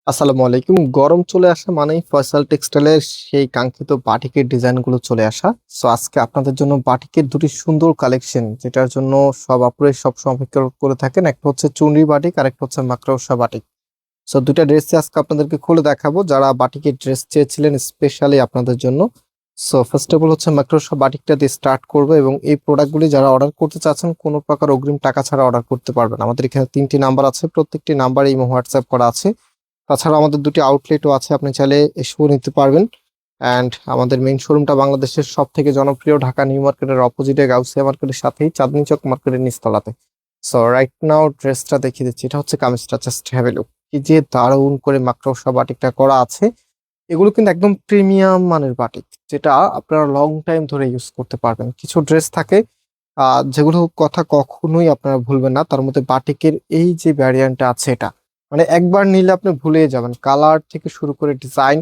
আসসালামু আলাইকুম। গরম চলে আসা মানেই ফয়সাল টেক্সটাইলের সেই কাঙ্ক্ষিত বাটিকের ডিজাইনগুলো চলে আসা। সো আজকে আপনাদের জন্য বাটিকের দুটি সুন্দর কালেকশন, যেটার জন্য সব আপুরাই সবসময় অপেক্ষা করে থাকেন। একটা হচ্ছে চুনরি বাটিক আর একটা হচ্ছে মাকড়সা বাটিক। সো দুইটা ড্রেস আজকে আপনাদেরকে খুলে দেখাবো, যারা বাটিকের ড্রেস চেয়েছিলেন স্পেশালি আপনাদের জন্য। সো ফার্স্ট অফ অল হচ্ছে মাকড়সা বাটিকটা দিয়ে স্টার্ট করবো, এবং এই প্রোডাক্টগুলি যারা অর্ডার করতে চাচ্ছেন কোনো প্রকার অগ্রিম টাকা ছাড়া অর্ডার করতে পারবেন। আমাদের এখানে 3টি নাম্বার আছে, প্রত্যেকটি নাম্বার এই হোয়াটসঅ্যাপ করা আছে। তাছাড়া আমাদের দুটি আউটলেটও আছে, আপনি চাইলে এসেও নিতে পারবেন। অ্যান্ড আমাদের মেইন শোরুমটা বাংলাদেশের সব থেকে জনপ্রিয় ঢাকা নিউ মার্কেটের অপোজিটে গাউসিয়া মার্কেটের সাথেই চাঁদনী চক মার্কেটের নিচতলাতে। সো রাইট নাও ড্রেসটা দেখিয়ে দিচ্ছি। এটা হচ্ছে কামিজটা, জাস্ট হ্যাভ এ লুক। কি যে দারুণ করে মাকড়সা বাটিকটা করা আছে। এগুলো কিন্তু একদম প্রিমিয়াম মানের বাটিক, যেটা আপনারা লং টাইম ধরে ইউজ করতে পারবেন। কিছু ড্রেস থাকে যেগুলো কথা কখনোই আপনারা ভুলবেন না, তার মধ্যে বাটিকের এই যে ভ্যারিয়েন্টটা আছে, এটা মানে একবার নিলে আপনি ভুলেই যাবেন। কালার থেকে শুরু করে ডিজাইন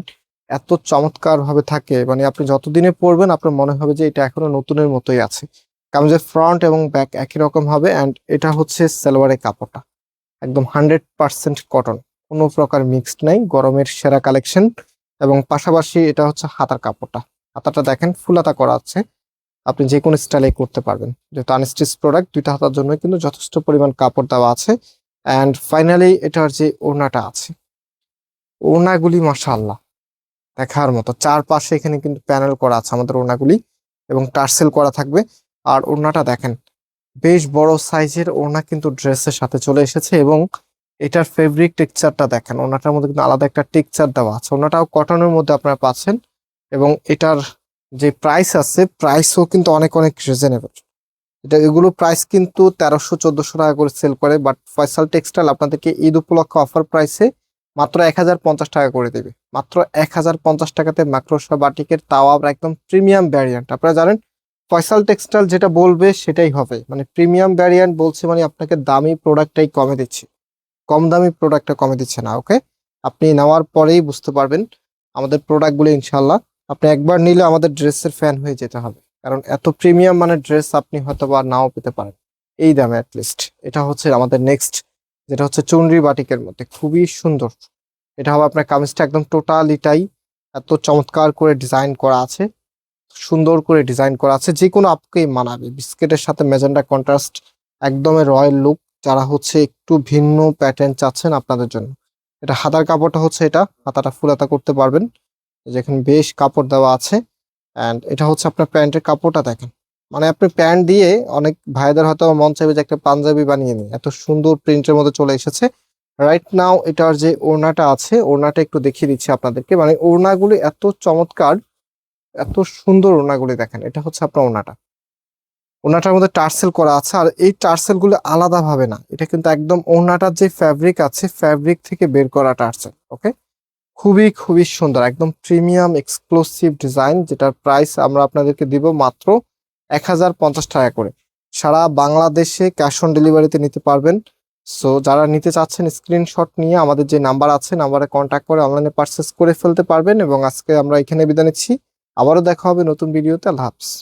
এত চমৎকার ভাবে থাকে, মানে আপনি যতদিনে পরবেন আপনার মনে হবে যে এটা এখনো নতুনের মতোই আছে। কামিজের ফ্রন্ট এবং ব্যাক একই রকম হবে। অ্যান্ড এটা হচ্ছে সালোয়ারের কাপড়টা একদম 100% কটন, কোনো প্রকার মিক্সড নাই। গরমের সেরা কালেকশন। এবং পাশাপাশি এটা হচ্ছে হাতার কাপড়টা। হাতাটা দেখেন ফুল হাতা করা আছে, আপনি যে কোনো স্টাইলে করতে পারবেন। যেহেতু আনস্টিচ প্রোডাক্ট, দুইটা হাতার জন্য কিন্তু যথেষ্ট পরিমাণ কাপড় দেওয়া আছে। অ্যান্ড ফাইনালি এটার যে ওড়নাটা আছে, ওড়নাগুলি মাশাআল্লাহ দেখার মতো। চারপাশে এখানে কিন্তু প্যানেল করা আছে আমাদের ওড়নাগুলি, এবং টার্সেল করা থাকবে। আর ওড়নাটা দেখেন, বেশ বড় সাইজের ওড়না কিন্তু ড্রেসের সাথে চলে এসেছে। এবং এটার ফেব্রিক টেক্সচারটা দেখেন, ওড়নাটার মধ্যে কিন্তু আলাদা একটা টেক্সচার দেওয়া আছে। ওড়নাটাও কটনের মধ্যে আপনারা পাচ্ছেন। এবং এটার যে প্রাইস আছে, প্রাইসও কিন্তু অনেক অনেক রিজনেবল। এগুলো প্রাইস কিন্তু 1300-1400 টাকা করে সেল করে, বাট ফয়সাল টেক্সটাইল আপনাদেরকে ঈদ উপলক্ষে অফার প্রাইসে মাত্র 1050 টাকা করে দেবে। মাত্র 1050 টাকাতে মাকড়সা বাটিকের, তাও আবার একদম প্রিমিয়াম ভ্যারিয়েন্ট। আপনারা জানেন ফয়সাল টেক্সটাইল যেটা বলবে সেটাই হবে, মানে প্রিমিয়াম ভ্যারিয়েন্ট বলছে মানে আপনাকে দামি প্রোডাক্টটাই কমে দিচ্ছে, কম দামি প্রোডাক্টটা কমে দিচ্ছে না। ওকে, আপনি নেওয়ার পরেই বুঝতে পারবেন আমাদের প্রোডাক্টগুলো। ইনশাল্লাহ আপনি একবার নিলে আমাদের ড্রেসের ফ্যান হয়ে যেতে হবে, কারণ এত প্রিমিয়াম মানের ড্রেস আপনি হয়তো বা নাও পেতে পারেন এই দামে অ্যাটলিস্ট। এটা হচ্ছে আমাদের নেক্সট, যেটা হচ্ছে চুনরি বাটিকের মধ্যে খুবই সুন্দর। এটা হবে আপনার কামিজটা একদম টোটালিটাই এত চমৎকার করে ডিজাইন করা আছে, সুন্দর করে ডিজাইন করা আছে, যে কোনো আপকেই মানাবে। বিস্কিটের সাথে মেজেন্টা কন্ট্রাস্ট, একদমই রয়্যাল লুক। যারা হচ্ছে একটু ভিন্ন প্যাটার্ন চাচ্ছেন আপনাদের জন্য, এটা হাতার কাপড়টা হচ্ছে, এটা হাতাটা ফুল হাতা করতে পারবেন, যেখানে বেশ কাপড় দেওয়া আছে। অ্যান্ড এটা হচ্ছে আপনার প্যান্টের কাপড়টা দেখেন, মানে আপনি প্যান্ট দিয়ে অনেক ভাইদের হয়তো মন চাইবে যে একটা পাঞ্জাবি বানিয়ে নিই, এত সুন্দর প্রিন্টের মধ্যে চলে এসেছে। রাইট নাও এটার যে ওড়নাটা আছে, ওড়নাটা একটু দেখিয়ে দিচ্ছি আপনাদেরকে। মানে ওড়নাগুলি এত চমৎকার, এত সুন্দর ওড়নাগুলি দেখেন। এটা হচ্ছে আপনার ওড়নাটা, ওড়নাটার মধ্যে টার্সেল করা আছে। আর এই টার্সেল গুলো আলাদা ভাবে না, এটা কিন্তু একদম ওড়নাটার যে ফ্যাব্রিক আছে, ফ্যাব্রিক থেকে বের করা টার্সেল। ওকে, খুবই খুবই সুন্দর, একদম প্রিমিয়াম এক্সক্লুসিভ ডিজাইন, যেটার প্রাইস আমরা আপনাদেরকে দিব মাত্র 1050 টাকা করে। সারা বাংলাদেশে ক্যাশ অন ডেলিভারিতে নিতে পারবেন। সো যারা নিতে চাচ্ছেন স্ক্রিনশট নিয়ে আমাদের যে নাম্বার আছে, নাম্বারে কন্ট্যাক্ট করে অনলাইনে পারচেস করে ফেলতে পারবেন। এবং আজকে আমরা এখানে বিদায় নিচ্ছি, আবারও দেখা হবে নতুন ভিডিওতে। আল্লাহ হাফেজ।